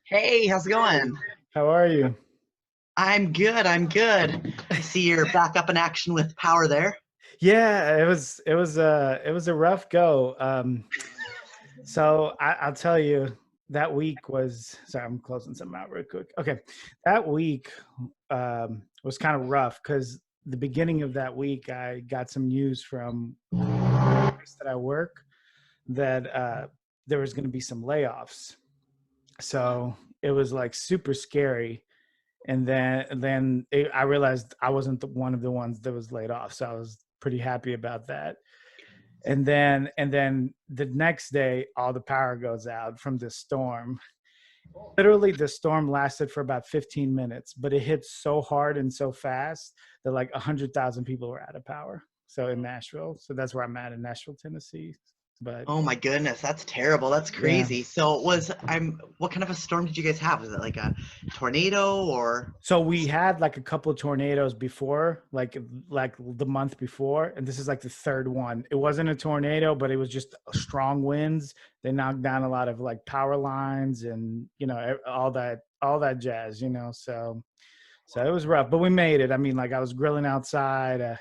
Hey, how's it going? How are you? I'm good. I'm good. I see you're back up in action with power there. Yeah, it was a rough go. I'll tell you that week was sorry, I'm closing something out real quick. Okay. That week was kind of rough because the beginning of that week I got some news from the place that I work that there was going to be some layoffs. So it was like super scary. And then I realized I wasn't one of the ones that was laid off, so I was pretty happy about that. And then the next day, all the power goes out from this storm. Literally, the storm lasted for about 15 minutes, but it hit so hard and so fast that like 100,000 people were out of power. So in Nashville, so that's where I'm at in Nashville, Tennessee. But Oh my goodness, that's terrible. That's yeah, crazy. So was I'm what kind of a storm did you guys have? Was it like a tornado or so we had like a couple of tornadoes before, like the month before, and this is like the third one. It wasn't a tornado, but it was just strong winds. They knocked down a lot of like power lines and all that jazz, So it was rough, but we made it. I mean, like I was grilling outside,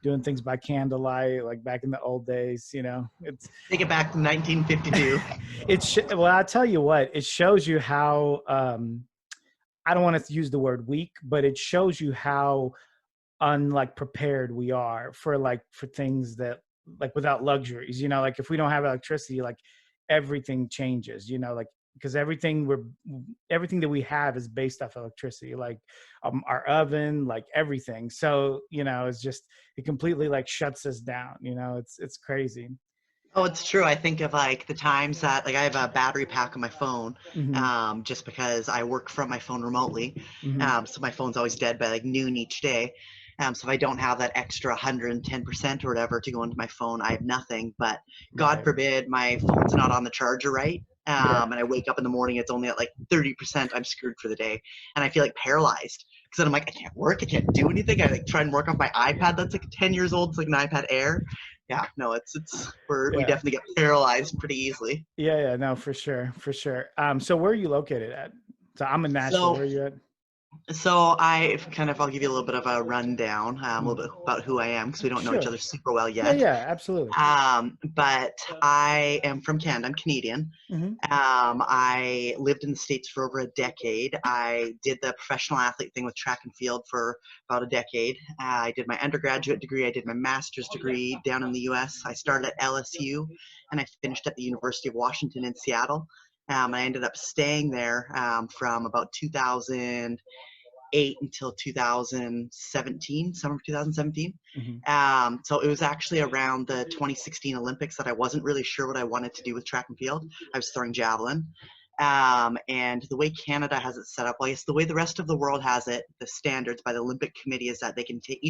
doing things by candlelight, like back in the old days. It's take it back to 1952? well, I'll tell you what, it shows you how I don't want to use the word weak, but it shows you how unlike prepared we are for things that like without luxuries. Like if we don't have electricity, like everything changes. Like because everything that we have is based off electricity, like our oven, like everything. So it's just it completely like shuts us down. It's crazy. Oh, it's true. I think of like the times that like I have a battery pack on my phone, Hmm. just because I work from my phone remotely. Hmm. So my phone's always dead by like noon each day. So if I don't have that extra 110% or whatever to go into my phone, I have nothing. But God Right. forbid my phone's not on the charger right. Yeah. And I wake up in the morning, it's only at like 30%. I'm screwed for the day. And I feel like paralyzed because then I'm like, I can't work. I can't do anything. I like try and work off my iPad that's like 10 years old. It's like an iPad Air. Yeah, no, we Yeah. definitely get paralyzed pretty easily. Yeah. Yeah. No, for sure. For sure. So where are you located at? So I'm in Nashville. So Where are you at? I'll give you a little bit of a rundown, a Mm. little bit about who I am because we don't know each Sure. other super well Yeah. yet. Yeah. Absolutely. But I am from Canada. I'm Canadian. Hmm. I lived in the States for over a decade. I did the professional athlete thing with track and field for about a decade. I did my undergraduate degree. I did my master's degree down in the US. I started at LSU and I finished at the University of Washington in Seattle. I ended up staying there from about 2008 until 2017, summer of 2017. Hmm. So it was actually around the 2016 Olympics that I wasn't really sure what I wanted to do with track and field. I was throwing javelin. And the way Canada has it set up, well, I guess the way the rest of the world has it, the standards by the Olympic Committee is that they can take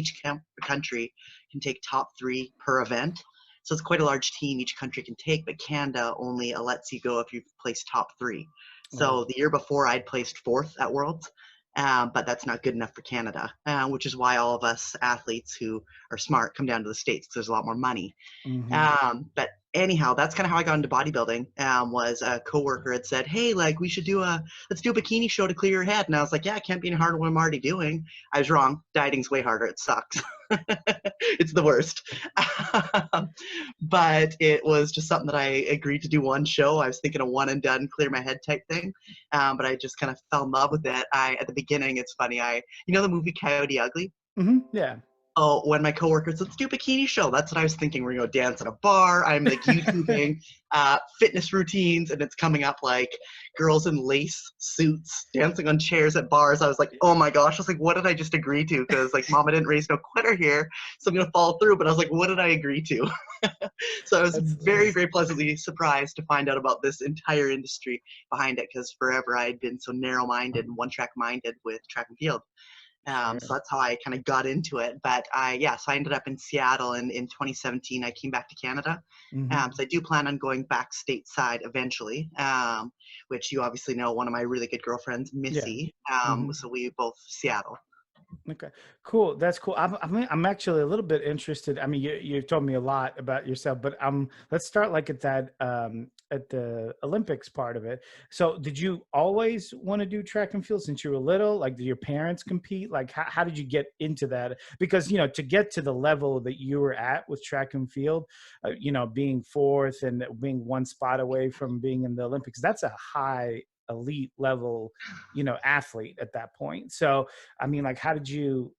country can take top three per event. So it's quite a large team each country can take, but Canada only lets you go if you've placed top three. Oh. So the year before, I'd placed fourth at Worlds, but that's not good enough for Canada, which is why all of us athletes who are smart come down to the States because there's a lot more money. Hmm. But anyhow, that's kind of how I got into bodybuilding. Was a coworker had said, "Hey, like let's do a bikini show to clear your head," and I was like, "Yeah, it can't be any harder than what I'm already doing." I was wrong. Dieting's way harder. It sucks. It's the worst. But it was just something that I agreed to do one show. I was thinking a one and done, clear my head type thing. But I just kind of fell in love with it. At the beginning, it's funny. You know the movie Coyote Ugly? Hmm. Yeah. Oh, when my coworkers, let's do a bikini show. That's what I was thinking. We're gonna go dance at a bar. I'm like YouTubing fitness routines, and it's coming up like girls in lace suits dancing on chairs at bars. I was like, oh my gosh! I was like, what did I just agree to? Because like, Mama didn't raise no quitter here, so I'm gonna follow through. But I was like, what did I agree to? So I was That's very, very pleasantly surprised to find out about this entire industry behind it. Because forever I had been so narrow-minded and one-track minded with track and field. sure. So that's how I kind of got into it. So I ended up in Seattle, and in 2017, I came back to Canada. Hmm. So I do plan on going back stateside eventually, which you obviously know one of my really good girlfriends, Yeah. Missy. Hmm. So we both Seattle. Okay, cool. That's cool. I'm actually a little bit interested. I mean, you told me a lot about yourself, but let's start like at that at the Olympics part of it. So, did you always want to do track and field since you were little? Like, did your parents compete? Like, how did you get into that? Because to get to the level that you were at with track and field, being fourth and being one spot away from being in the Olympics, that's a high elite level athlete at that point. So I mean, like, how did you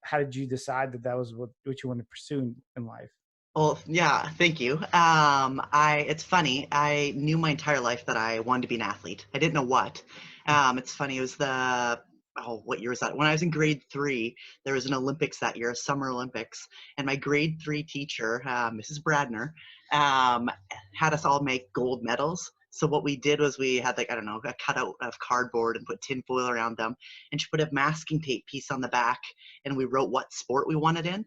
decide that that was what you wanted to pursue in life? Well, yeah, thank you. It's funny. I knew my entire life that I wanted to be an athlete. I didn't know what. It's funny. It was what year was that? When I was in grade 3, there was an Olympics that year, a Summer Olympics, and my grade 3 teacher, Mrs. Bradner, um, had us all make gold medals. So what we did was we had like, I don't know, a cutout of cardboard and put tin foil around them, and she put a masking tape piece on the back, and we wrote what sport we wanted in.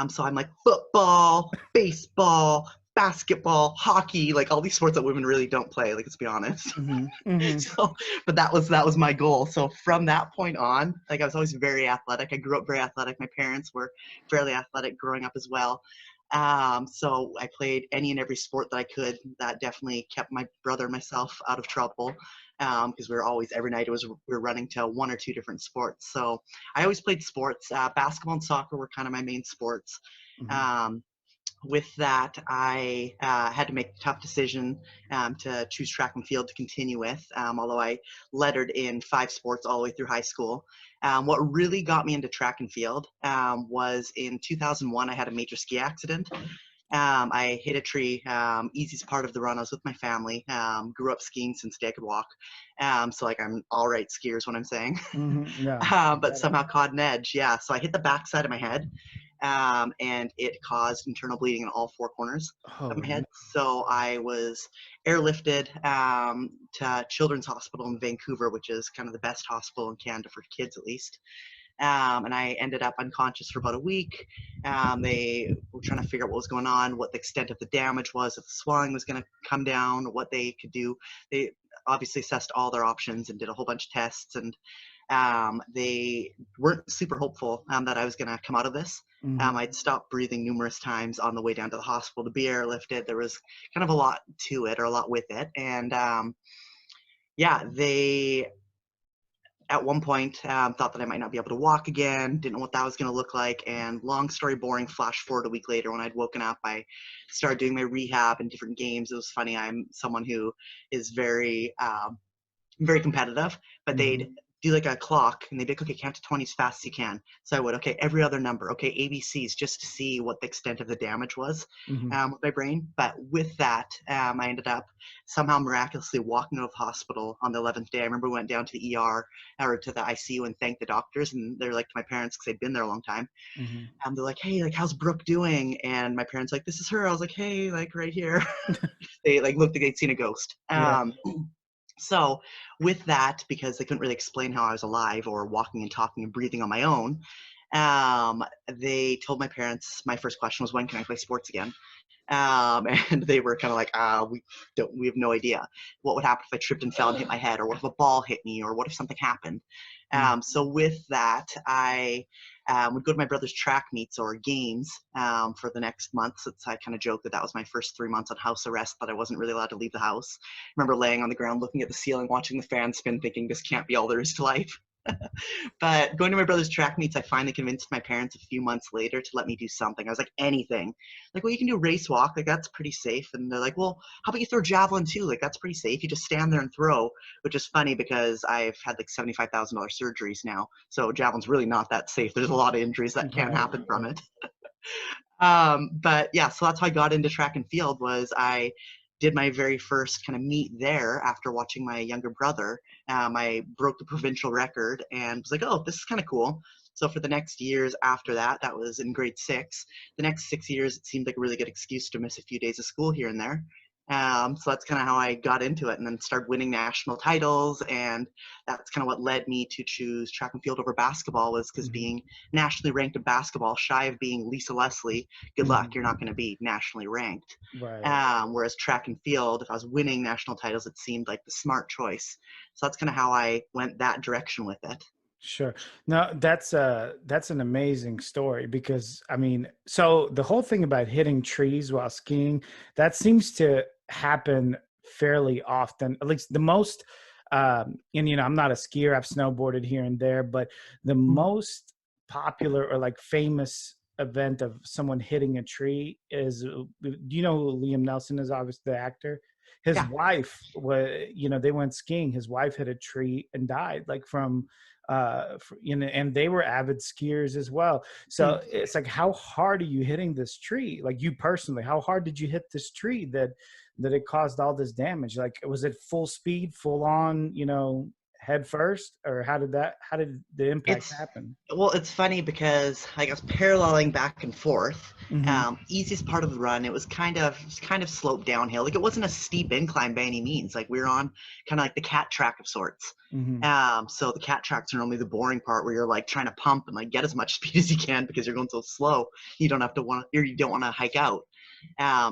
So I'm like football, baseball, basketball, hockey, like all these sports that women really don't play. Like, let's be honest. Mm-hmm. Mm-hmm. So, but that was my goal. So from that point on, like I was always very athletic. I grew up very athletic. My parents were fairly athletic growing up as well. So I played any and every sport that I could. That definitely kept my brother and myself out of trouble because we were always every night we were running to one or two different sports. So I always played sports. Basketball and soccer were kind of my main sports. Mm-hmm. Um, with that, I had to make a tough decision to choose track and field to continue with, although I lettered in 5 sports all the way through high school. What really got me into track and field was in 2001, I had a major ski accident. I hit a tree, easiest part of the run. I was with my family, grew up skiing since the day I could walk. So like I'm all right skier is what I'm saying. Mm-hmm. Yeah, I But get it. somehow caught an edge. Yeah. So I hit the backside of my head, and it caused internal bleeding in all 4 corners of Oh my no. head. So I was airlifted to Children's Hospital in Vancouver, which is kind of the best hospital in Canada for kids, at least. And I ended up unconscious for about a week. They were trying to figure out what was going on, what the extent of the damage was, if the swelling was going to come down, what they could do. They obviously assessed all their options and did a whole bunch of tests, and they weren't super hopeful that I was going to come out of this. Mm-hmm. I'd stopped breathing numerous times on the way down to the hospital to be airlifted. There was kind of a lot to it, or a lot with it, and yeah, they at one point thought that I might not be able to walk again, didn't know what that was going to look like. And long story boring, flash forward a week later when I'd woken up, I started doing my rehab and different games. It was funny. I'm someone who is very competitive, but Mm-hmm. they'd do like a clock and they'd be like, okay, count to 20 as fast as you can. So I would, okay, every other number, okay, ABCs, just to see what the extent of the damage was Mm-hmm. with my brain. But with that, I ended up somehow miraculously walking out of the hospital on the 11th day. I remember we went down to the ER or to the ICU and thanked the doctors. And they're like to my parents, because they'd been there a long time. Mm-hmm. They're like, hey, like, how's Brooke doing? And my parents like, this is her. I was like, hey, like right here. They like looked like they'd seen a ghost. Yeah. So with that, because they couldn't really explain how I was alive or walking and talking and breathing on my own, they told my parents my first question was, when can I play sports again? And they were kind of like, we have no idea what would happen if I tripped and fell and hit my head, or what if a ball hit me, or what if something happened. Mm-hmm. So with that, I would go to my brother's track meets or games for the next month. So I kind of joked that that was my first 3 months on house arrest, that I wasn't really allowed to leave the house. I remember laying on the ground, looking at the ceiling, watching the fan spin, thinking this can't be all there is to life. But going to my brother's track meets, I finally convinced my parents a few months later to let me do something. I was like, anything. Like, well, you can do race walk. Like, that's pretty safe. And they're like, well, how about you throw javelin too? Like, that's pretty safe. You just stand there and throw, which is funny because I've had like $75,000 surgeries now. So javelin's really not that safe. There's a lot of injuries that can Right. happen from Right. it. But yeah, so that's how I got into track and field. Was I did my very first kind of meet there after watching my younger brother. I broke the provincial record and was like, oh, this is kind of cool. So for the next years after that, that was in grade 6. The next 6 years, it seemed like a really good excuse to miss a few days of school here and there. So that's kind of how I got into it, and then started winning national titles. And that's kind of what led me to choose track and field over basketball, was because Mm-hmm. being nationally ranked in basketball, shy of being Lisa Leslie, good luck, Mm-hmm. you're not going to be nationally ranked. Right. Whereas track and field, if I was winning national titles, it seemed like the smart choice. So that's kind of how I went that direction with it. Sure. No, that's an amazing story because I mean, so the whole thing about hitting trees while skiing, that seems to happen fairly often. At least the most and I'm not a skier, I've snowboarded here and there, but the Mhm. most popular or like famous event of someone hitting a tree is do you know who Liam Nelson is, obviously the actor? His Yeah. wife was, they went skiing, his wife hit a tree and died like from and they were avid skiers as well. Mm. So it's like, how hard are you hitting this tree? Like you personally, how hard did you hit this tree that it caused all this damage? Like, was it full speed, full on, head first, or how did the impact It's happen? well, it's funny because I guess paralleling back and forth. Hmm. Easiest part of the run, it was kind of sloped downhill. Like it wasn't a steep incline by any means. Like we were on kind of like the cat track of sorts. Hmm. So the cat tracks are normally the boring part where you're like trying to pump and like get as much speed as you can because you're going so slow. You don't want to hike out.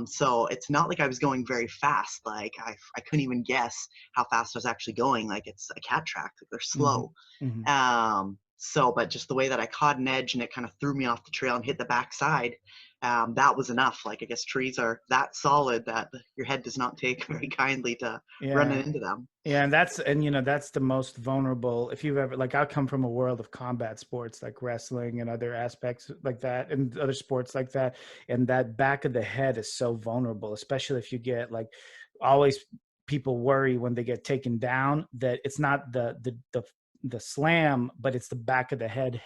So it's not like I was going very fast. Like I couldn't even guess how fast I was actually going. Like it's a cat track. Like they're Hmm. slow. Hmm. But just the way that I caught an edge and it kind of threw me off the trail and hit the backside, that was enough. Like I guess trees are that solid that your head does not take very kindly to running Yeah. into them. Yeah, and that's the most vulnerable. If you've ever, like, I come from a world of combat sports like wrestling and other aspects like that, and other sports like that, and that back of the head is so vulnerable, especially if you get like, always people worry when they get taken down that it's not the slam, but it's the back of the head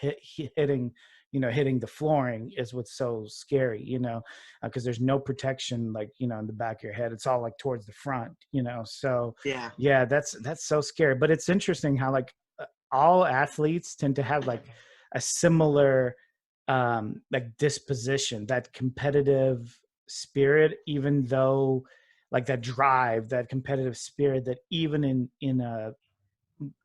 hitting, hitting the flooring is what's so scary, because there's no protection, like, in the back of your head. It's all like towards the front, so Yeah. yeah, that's so scary. But it's interesting how like all athletes tend to have like a similar like disposition, that competitive spirit, even though like that drive, that competitive spirit, that even in a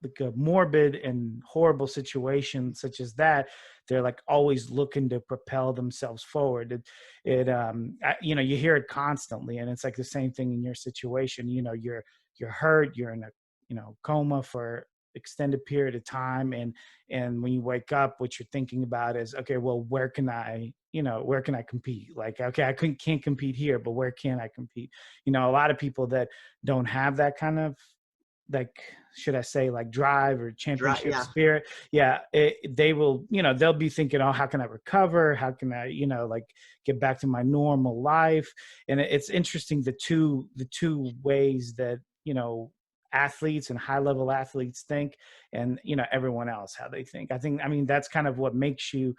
like a morbid and horrible situation such as that, they're like always looking to propel themselves forward. You hear it constantly, and it's like the same thing in your situation. You're hurt, you're in a coma for extended period of time, and when you wake up, what you're thinking about is, okay, well, where can I compete? Like, okay, can't compete here, but where can I compete? A lot of people that don't have that kind of, like, should I say, like, drive or championship Yeah. spirit, yeah, they will, they'll be thinking, oh, how can I recover, how can I, like, get back to my normal life. And it's interesting, the two ways that, athletes and high level athletes think, and everyone else, how they think. I mean, that's kind of what makes you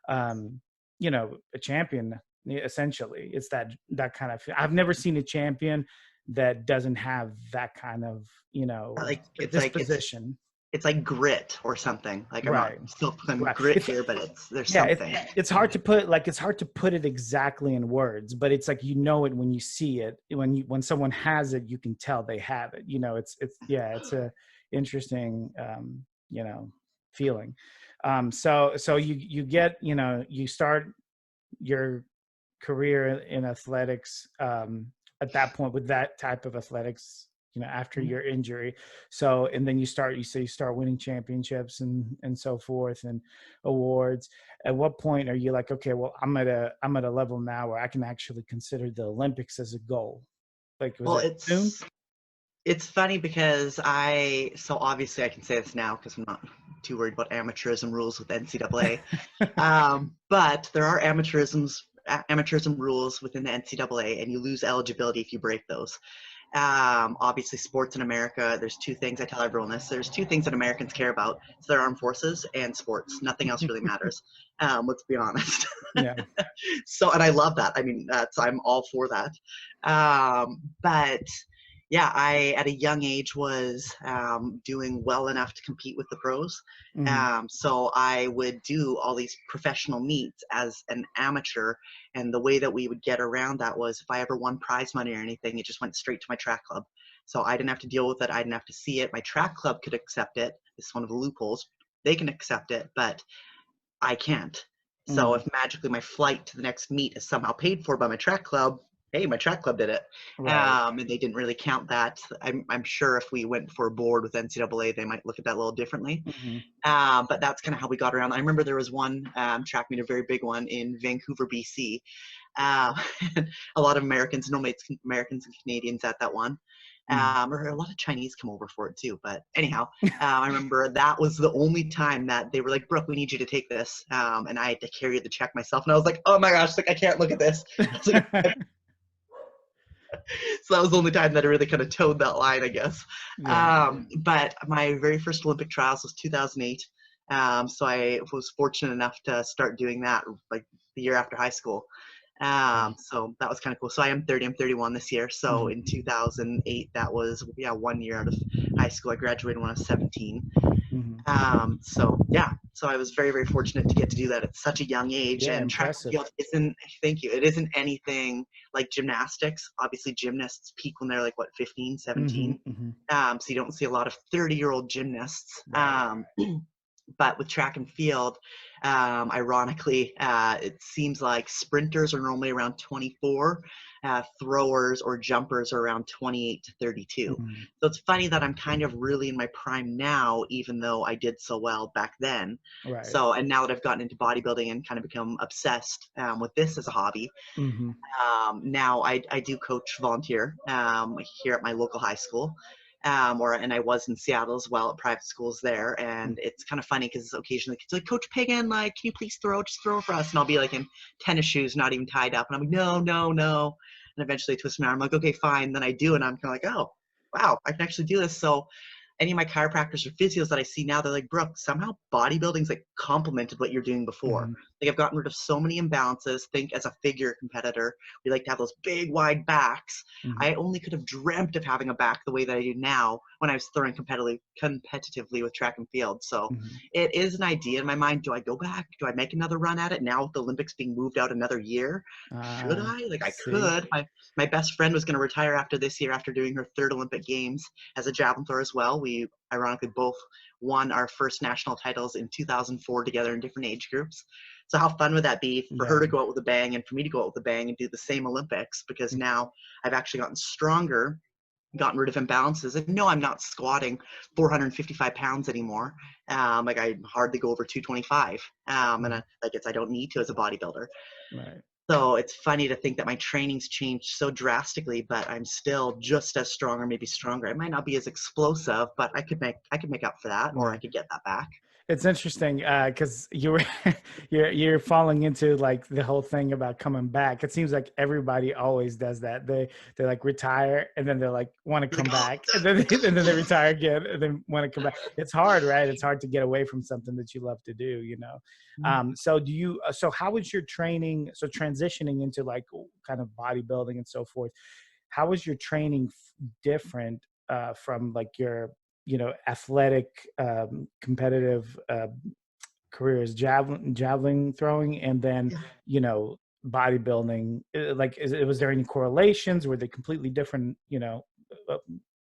um a champion, essentially. It's that kind of, I've never seen a champion that doesn't have that kind of, Like it's like disposition. it's like grit or something. Like I'm not Right. still putting Right. grit here, but there's Yeah, something. it's hard to put it exactly in words, but it's like, it when you see it. When someone has it, you can tell they have it. It's a interesting feeling. So you get, you start your career in athletics, at that point, with that type of athletics, after Mhm. your injury. So, and then you start winning championships and so forth, and awards. At what point are you like, okay, well, I'm at a level now where I can actually consider the Olympics as a goal? Like, was Well, it soon? it's funny because so obviously I can say this now because I'm not too worried about amateurism rules with NCAA. But there are amateurism rules within the NCAA, and you lose eligibility if you break those. Obviously, sports in America, there's two things I tell everyone this. There's two things that Americans care about. It's their armed forces and sports. Nothing else really matters. Let's be honest. Yeah. So, and I love that. I mean, I'm all for that. But yeah, I at a young age was doing well enough to compete with the pros. Hmm. So I would do all these professional meets as an amateur, and the way that we would get around that was if I ever won prize money or anything, it just went straight to my track club. So I didn't have to deal with it. I didn't have to see it. My track club could accept it. This is one of the loopholes. They can accept it, but I can't. So Hmm. if magically my flight to the next meet is somehow paid for by my track club, hey, my track club did it. Right. And they didn't really count that. I'm sure if we went for a board with NCAA, they might look at that a little differently. Hmm. But that's kind of how we got around. I remember there was one track meet, a very big one in Vancouver, BC. Uh, a lot of Americans, normally it's Americans and Canadians at that one. Mm. Or a lot of Chinese come over for it too. But anyhow, I remember that was the only time that they were like, Brooke, we need you to take this. And I had to carry the check myself. And I was like, oh my gosh, like I can't look at this. Like, so that was the only time that I really kind of towed that line, I guess. Yeah. But my very first Olympic trials was 2008. So I was fortunate enough to start doing that like the year after high school. Wow. So that was kind of cool. So I am 30, I'm 31 this year. So Mhm. in 2008, that was, yeah, 1 year out of high school. I graduated when I was 17. Mhm. So yeah, so I was very, very fortunate to get to do that at such a young age. Yeah, And track and impressive. field isn't, thank you, it isn't anything like gymnastics. Obviously, gymnasts peak when they're like, what, 15, Mhm. 17. Mhm. So you don't see a lot of 30-year-old gymnasts. Right. But with track and field, ironically, it seems like sprinters are normally around 24, throwers or jumpers are around 28 to 32. Mhm. So it's funny that I'm kind of really in my prime now, even though I did so well back then. Right. So, and now that I've gotten into bodybuilding and kind of become obsessed with this as a hobby, Mhm. now I do coach volunteer here at my local high school. And I was in Seattle as well at private schools there. Mm. And it's kind of funny because occasionally kids are like, Coach Pighin, like, can you please just throw for us? And I'll be like in tennis shoes, not even tied up. And I'm like, no, no, no. And eventually I twist my arm. I'm like, okay, fine. Then I do. And I'm kind of like, oh, wow, I can actually do this. So any of my chiropractors or physios that I see now, they're like, Brooke, somehow bodybuilding's like complemented what you're doing before. Mhm. Like I've gotten rid of so many imbalances. Think as a figure competitor, we like to have those big wide backs. Mhm. I only could have dreamt of having a back the way that I do now when I was throwing competitively with track and field. So Mhm. it is an idea in my mind. Do I go back? Do I make another run at it now with the Olympics being moved out another year? Should I? Like I See. could. My best friend was going to retire after this year after doing her third Olympic Games as a javelin thrower as well. We ironically both won our first national titles in 2004 together in different age groups. So how fun would that be for her Yeah. to go out with a bang and for me to go out with a bang and do the same Olympics? Because now I've actually gotten stronger, gotten rid of imbalances. And no, I'm not squatting 455 pounds anymore. Like I hardly go over 225. And Mhm. I don't need to as a bodybuilder. Right. So it's funny to think that my training's changed so drastically, but I'm still just as strong or maybe stronger. I might not be as explosive, but I could make up for that, or I Yeah. could get that back. It's interesting because you were you're falling into like the whole thing about coming back. It seems like everybody always does that. They like retire and then they're like want to You're like, come oh, back and then and then they retire again and then want to come back. It's hard, right? It's hard to get away from something that you love to do, you know. So do you? So how was your training? So transitioning into like kind of bodybuilding and so forth. How was your training different from like your athletic competitive careers, javelin throwing, and then yeah. you know bodybuilding? Like was there any correlations? Were they completely different? Uh,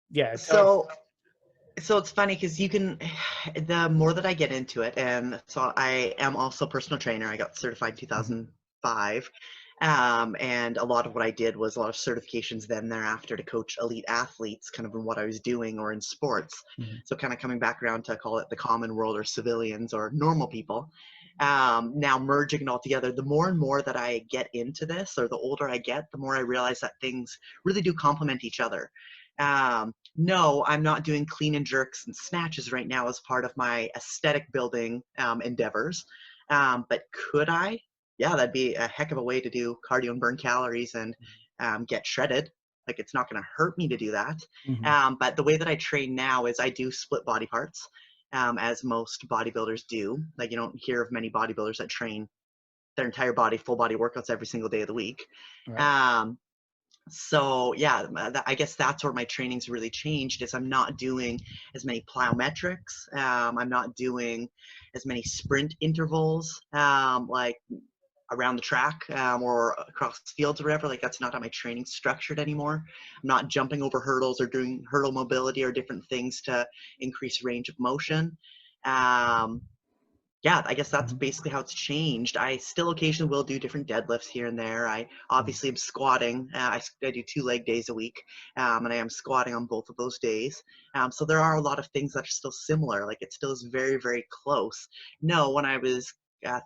yeah, So so it's funny because you can the more that I get into it, and so I am also a personal trainer. I got certified in mhm, 2005. And a lot of what I did was a lot of certifications then thereafter to coach elite athletes, kind of in what I was doing or in sports. mhm, So kind of coming back around to call it the common world or civilians or normal people. Now merging it all together, the more and more that I get into this, or the older I get, the more I realize that things really do complement each other. No, I'm not doing clean and jerks and snatches right now as part of my aesthetic building endeavors. But could I? Yeah, that'd be a heck of a way to do cardio and burn calories and get shredded. Like it's not going to hurt me to do that. mhm, But the way that I train now is I do split body parts, as most bodybuilders do. Like you don't hear of many bodybuilders that train their entire body, full body workouts every single day of the week. right. Um, so yeah, I guess that's where my training's really changed is I'm not doing as many plyometrics. I'm not doing as many sprint intervals, like around the track, or across fields or whatever. Like that's not how my training's structured anymore. I'm not jumping over hurdles or doing hurdle mobility or different things to increase range of motion. Um, yeah, I guess that's Mhm. basically how it's changed. I still occasionally will do different deadlifts here and there. I obviously am squatting. I do 2 leg days a week, and I am squatting on both of those days. So there are a lot of things that are still similar. Like it still is very, very close. No, when I was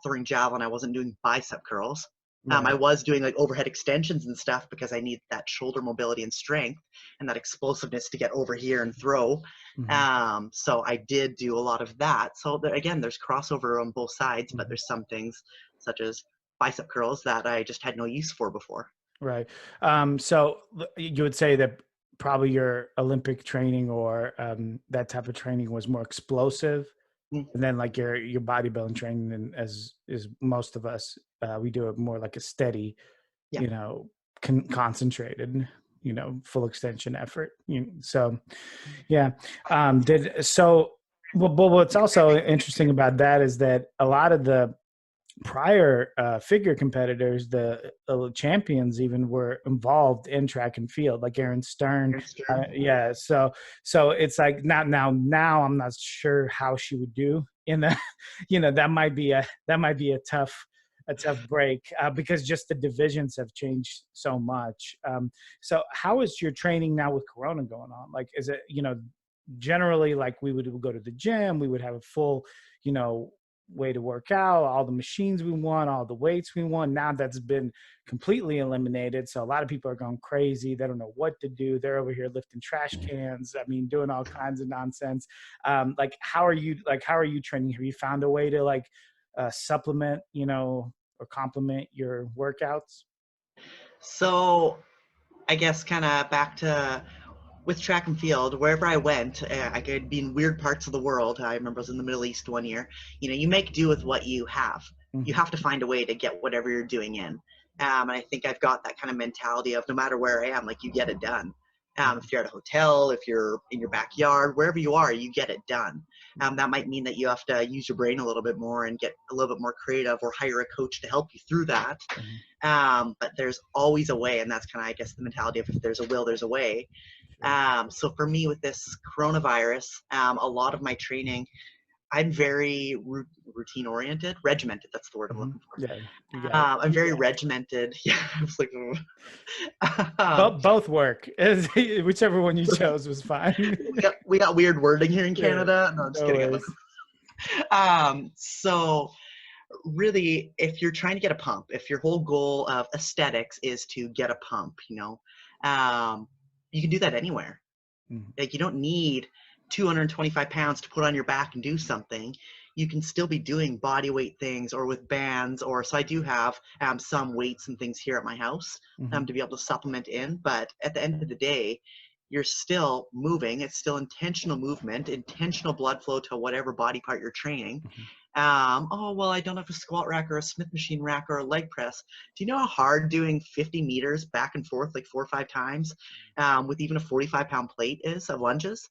throwing javelin, I wasn't doing bicep curls. I Right. was doing like overhead extensions and stuff because I need that shoulder mobility and strength and that explosiveness to get over here and throw. Mhm. So I did do a lot of that. So there, again, there's crossover on both sides, but Mhm. there's some things such as bicep curls that I just had no use for before. Right. So you would say that probably your Olympic training or that type of training was more explosive, Mm, and then like your bodybuilding training, and as is most of us, we do it more like a steady, yeah. you know, concentrated, full extension effort. So yeah. Did so. But what's also interesting about that is that a lot of the prior figure competitors, the champions, even were involved in track and field, like Aaron Stern. Aaron Stern. Yeah, so it's like not now. I'm not sure how she would do in the, that might be a tough break because just the divisions have changed so much. So how is your training now with Corona going on? Like, is it generally like we would go to the gym, we would have a full, you know, way to work out, all the machines we want, all the weights we want. Now that's been completely eliminated. So a lot of people are going crazy. They don't know what to do. They're over here lifting trash cans. I mean, doing all kinds of nonsense. Like, how are you training? Have you found a way to like supplement, or complement your workouts? So I guess kind of back to with track and field, wherever I went, I could be in weird parts of the world. I remember I was in the Middle East one year. You make do with what you have. You Hmm. have to find a way to get whatever you're doing in. And I think I've got that kind of mentality of no matter where I am, like you get it done. If you're at a hotel, if you're in your backyard, wherever you are, you get it done. That might mean that you have to use your brain a little bit more and get a little bit more creative or hire a coach to help you through that. Hmm. But there's always a way, and that's kind of, I guess, the mentality of if there's a will, there's a way. Sure. So for me with this coronavirus, a lot of my training, I'm very routine oriented, regimented. That's the word I'm Hmm. looking for. Yeah, you got it. I'm very regimented. Yeah, I was like, um, Both work. Whichever one you chose was fine. we got weird wording here in Yeah, Canada. No, I'm just no kidding. worries. So really, if you're trying to get a pump, if your whole goal of aesthetics is to get a pump, you can do that anywhere. Mhm. Like you don't need 225 pounds to put on your back and do something. You can still be doing body weight things or with bands, or so I do have some weights and things here at my house Mhm. to be able to supplement in. But at the end of the day, you're still moving. It's still intentional movement, intentional blood flow to whatever body part you're training. Mhm. Oh, well, I don't have a squat rack or a Smith machine rack or a leg press. Do you know how hard doing 50 meters back and forth like 4 or 5 times with even a 45-pound plate is of lunges?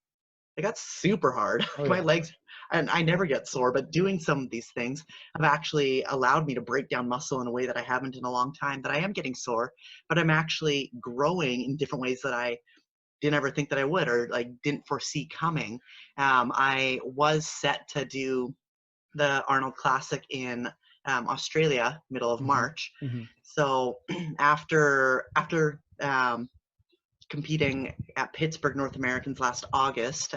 Like that's super hard. Oh My yeah. legs, and I never get sore, but doing some of these things have actually allowed me to break down muscle in a way that I haven't in a long time, that I am getting sore, but I'm actually growing in different ways that I didn't ever think that I would or like didn't foresee coming. I was set to do the Arnold Classic in Australia, middle of Mhm. March. Mhm. So after competing at Pittsburgh North Americans last August,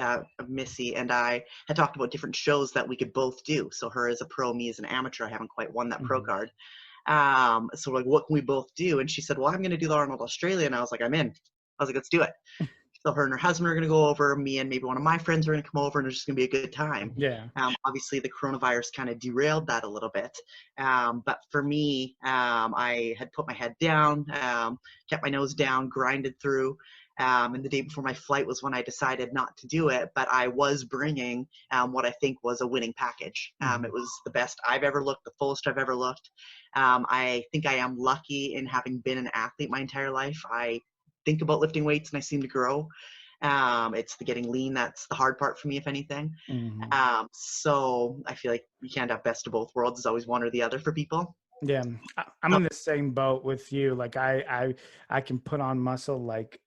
Missy and I had talked about different shows that we could both do. So her as a pro, me as an amateur. I haven't quite won that pro Mhm. card. So we're like, what can we both do? And she said, well, I'm going to do the Arnold Australia. And I was like, I'm in. I was like, let's do it. So her and her husband are going to go over. Me and maybe one of my friends are going to come over, and it's just going to be a good time. Yeah. Obviously, the coronavirus kind of derailed that a little bit. But for me, I had put my head down, kept my nose down, grinded through. And the day before my flight was when I decided not to do it. But I was bringing what I think was a winning package. It Mhm. was the best I've ever looked, the fullest I've ever looked. I think I am lucky in having been an athlete my entire life. I think about lifting weights and I seem to grow. It's the getting lean that's the hard part for me, if anything. Mhm. So I feel like you can't have best of both worlds. It's always one or the other for people. Yeah, I'm So in the same boat with you. Like I can put on muscle like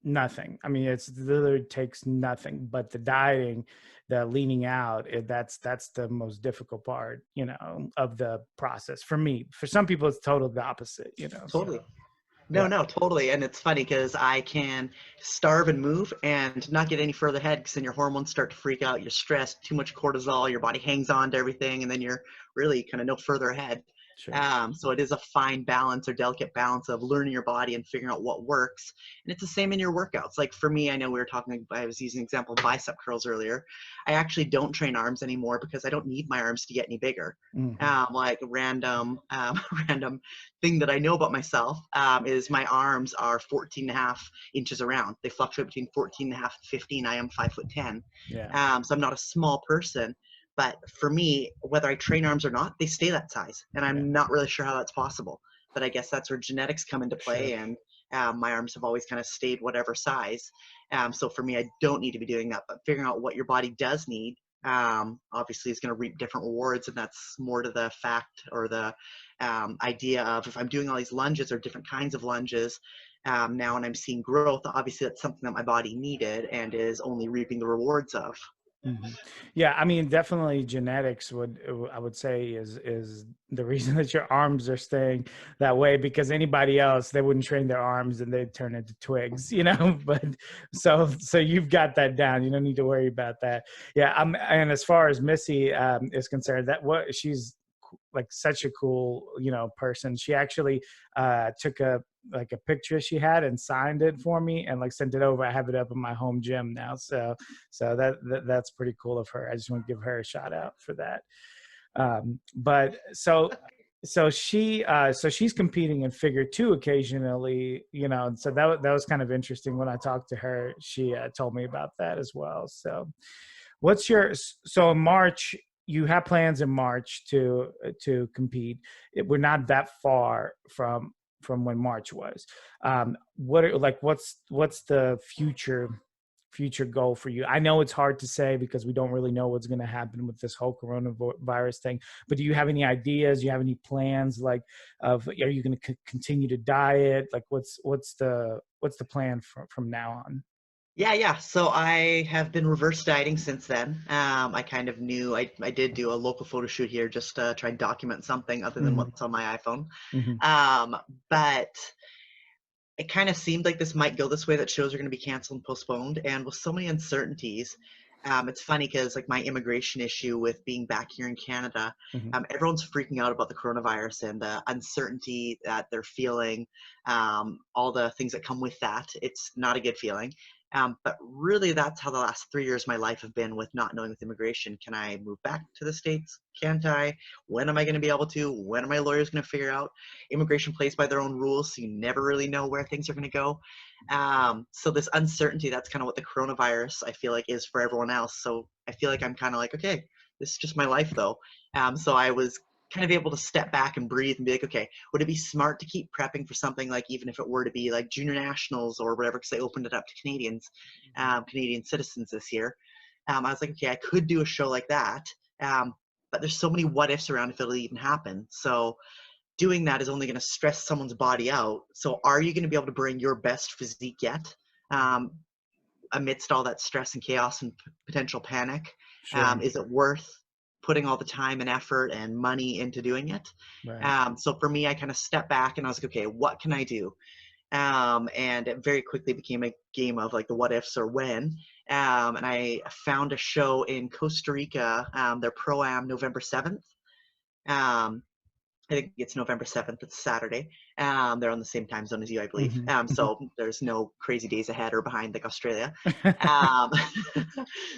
nothing. I mean, it's literally takes nothing. But the dieting, the leaning out, that's the most difficult part, you know, of the process for me. For some people, it's totally the opposite, you know. So totally. No, yeah, no, totally. And it's funny because I can starve and move and not get any further ahead because then your hormones start to freak out. You're stressed, too much cortisol, your body hangs on to everything, and then you're really kind of no further ahead. sure. So it is a fine balance or delicate balance of learning your body and figuring out what works. And it's the same in your workouts. Like for me, I know we were talking, I was using an example of bicep curls earlier. I actually don't train arms anymore because I don't need my arms to get any bigger. Hmm. Like random, random thing that I know about myself is my arms are 14 and a half inches around. They fluctuate between 14 and a half and 15. I am 5'10". Yeah, So I'm not a small person, but for me, whether I train arms or not, they stay that size. And yeah, I'm not really sure how that's possible, but I guess that's where genetics come into sure. play. And my arms have always kind of stayed whatever size. So for me, I don't need to be doing that, but figuring out what your body does need obviously is going to reap different rewards. And that's more to the fact or the idea of if I'm doing all these lunges or different kinds of lunges now and I'm seeing growth, obviously that's something that my body needed and is only reaping the rewards of. Hmm. Yeah, I mean, definitely genetics I would say is the reason that your arms are staying that way, because anybody else, they wouldn't train their arms and they'd turn into twigs, you know. But so you've got that down. You don't need to worry about that. Yeah, and as far as Missy is concerned, that what she's like such a cool, you know, person. She actually took a picture she had and signed it for me and like sent it over. I have it up in my home gym now. So that's pretty cool of her. I just want to give her a shout out for that. But so she's competing in figure two occasionally, you know, and so that was kind of interesting when I talked to her. She told me about that as well. So what's your so in March you have plans in March to compete. We're not that far from when March was. What are, like what's the future goal for you? I know it's hard to say because we don't really know what's going to happen with this whole coronavirus thing. But do you have any ideas? Do you have any plans? Like, of are you going to continue to diet? Like, what's the plan from now on? Yeah, yeah. So I have been reverse dieting since then. I kind of knew I did do a local photo shoot here just to try and document something other than Hmm. what's on my iPhone. Hmm. But it kind of seemed like this might go this way, that shows are going to be canceled and postponed. And with so many uncertainties, it's funny because like my immigration issue with being back here in Canada, Hmm. everyone's freaking out about the coronavirus and the uncertainty that they're feeling, all the things that come with that. It's not a good feeling. But really, that's how the last 3 years of my life have been with not knowing with immigration. Can I move back to the States? Can't I? When am I going to be able to? When are my lawyers going to figure out? Immigration plays by their own rules, so you never really know where things are going to go. So this uncertainty, that's kind of what the coronavirus, I feel like, is for everyone else. So I feel like I'm kind of like, okay, this is just my life though. So I was kind of able to step back and breathe and be like, okay, would it be smart to keep prepping for something like, even if it were to be like junior nationals or whatever, because they opened it up to Canadians, Canadian citizens this year. I was like, okay, I could do a show like that. Um, but there's so many what ifs around if it'll even happen. So doing that is only going to stress someone's body out. So are you going to be able to bring your best physique yet? Um, Amidst all that stress and chaos and potential panic, Sure. is it worth putting all the time and effort and money into doing it? Right. So for me, I kind of stepped back and I was like, okay, what can I do? And it very quickly became a game of like the what ifs or when. And I found a show in Costa Rica. Their pro-am November 7th. Um, I think it's November 7th. It's Saturday. They're on the same time zone as you, I believe. Hmm. Hmm. So there's no crazy days ahead or behind like Australia. Um,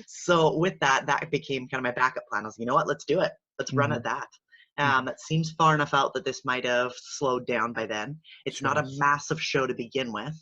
so with that, that became kind of my backup plan. I was, you know what, let's do it. Let's run Hmm. at that. Hmm. That seems far enough out that this might have slowed down by then. It's not Sure. a massive show to begin with.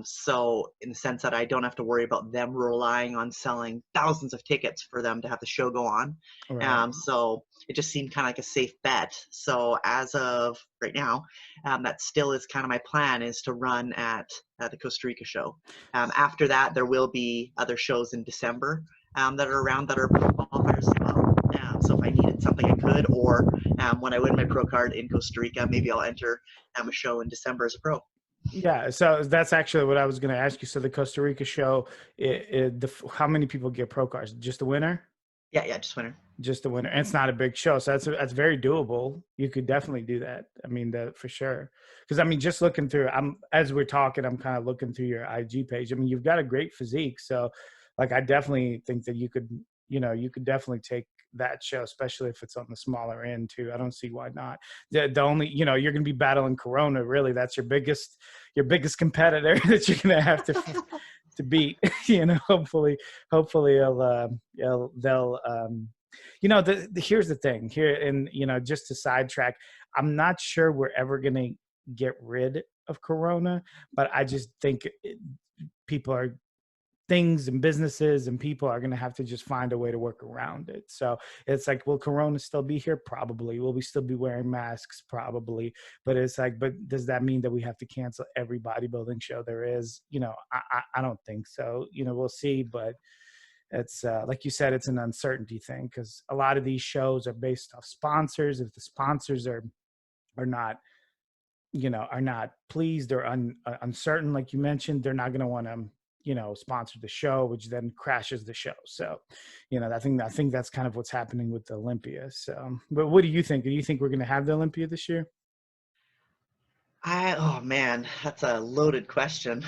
So in the sense that I don't have to worry about them relying on selling thousands of tickets for them to have the show go on. Right. So it just seemed kind of like a safe bet. So as of right now, that still is kind of my plan, is to run at the Costa Rica show. After that, there will be other shows in December that are around that are qualifiers as well. So if I needed something, I could. Or when I win my pro card in Costa Rica, maybe I'll enter a show in December as a pro. Yeah, so that's actually what I was going to ask you. So the Costa Rica show, how many people get pro cards? Just the winner? Yeah, just winner. Just the winner. And it's not a big show, so that's very doable. You could definitely do that. I mean, that for sure. Because I mean, just looking through, as we're talking, I'm kind of looking through your IG page. I mean, you've got a great physique, so like I definitely think that you could, you could definitely take that show, especially if it's on the smaller end too. I don't see why not. The only, you're going to be battling Corona. Really, that's your biggest competitor that you're going to have to beat. Hopefully, they'll. Here's the thing here, and just to sidetrack, I'm not sure we're ever going to get rid of Corona, but I just think things and businesses and people are going to have to just find a way to work around it. So it's like, will Corona still be here? Probably. Will we still be wearing masks? Probably. But it's like, but does that mean that we have to cancel every bodybuilding show there is? I don't think so. We'll see, but it's like you said, it's an uncertainty thing, because a lot of these shows are based off sponsors. If the sponsors are not pleased or uncertain, like you mentioned, they're not going to want to sponsor the show, which then crashes the show. So I think that's kind of what's happening with the Olympia. So, but what do you think? Do you think we're going to have the Olympia this year? Oh man, that's a loaded question.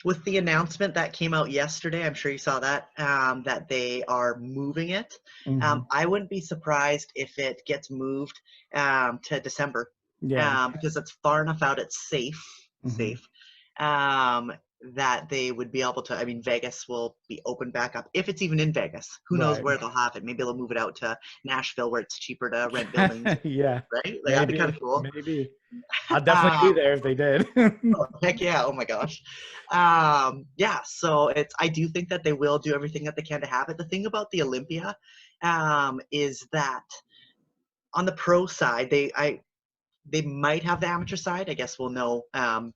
With the announcement that came out yesterday, I'm sure you saw that, that they are moving it. Mm-hmm. I wouldn't be surprised if it gets moved to December, Yeah. because it's far enough out, it's safe, Mm-hmm. um, that they would be able to. I mean, Vegas will be open back up, if it's even in Vegas. Who knows Right. where they'll have it? Maybe they'll move it out to Nashville, where it's cheaper to rent buildings, Yeah. right? Like, that'd be kind of cool. Maybe. I'll definitely be Um, there if they did. Oh, heck yeah. Oh my gosh. Yeah, so I do think that they will do everything that they can to have it. The thing about the Olympia is that on the pro side, they might have the amateur side. I guess we'll know